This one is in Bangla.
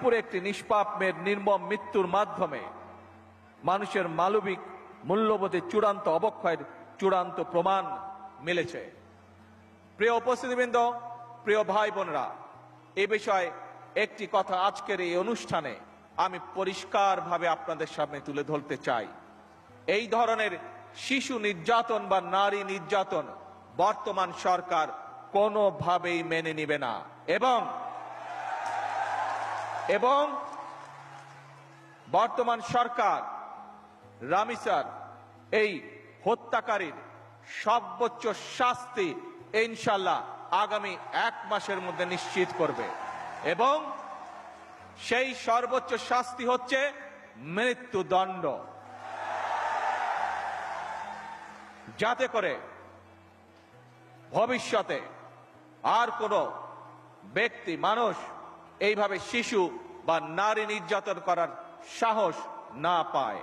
মিরপুরে একটি নিষ্পাপ মেয়ের নির্মম মৃত্যুর মাধ্যমে মানুষের মানবিক মূল্যবোধের চূড়ান্ত অবক্ষয়ের চূড়ান্ত প্রমাণ মিলেছে। প্রিয় উপস্থিতিবৃন্দ, প্রিয় ভাই বোনেরা, এ বিষয়ে একটি কথা আজকের এই অনুষ্ঠানে আমি পরিষ্কারভাবে আপনাদের সামনে তুলে ধরতে চাই। এই ধরনের শিশু নির্যাতন বা নারী নির্যাতন বর্তমান সরকার কোনোভাবেই মেনে নিবে না এবং বর্তমান সরকার রামিসার এই হত্যাকারীর সর্বোচ্চ শাস্তি ইনশাআল্লাহ আগামী 1 মাসের মধ্যে নিশ্চিত করবে এবং সেই সর্বোচ্চ শাস্তি হচ্ছে মৃত্যুদণ্ড, যাতে করে ভবিষ্যতে আর কোনো ব্যক্তি মানুষ এইভাবে শিশু বা নারী নির্যাতন করার সাহস না পায়।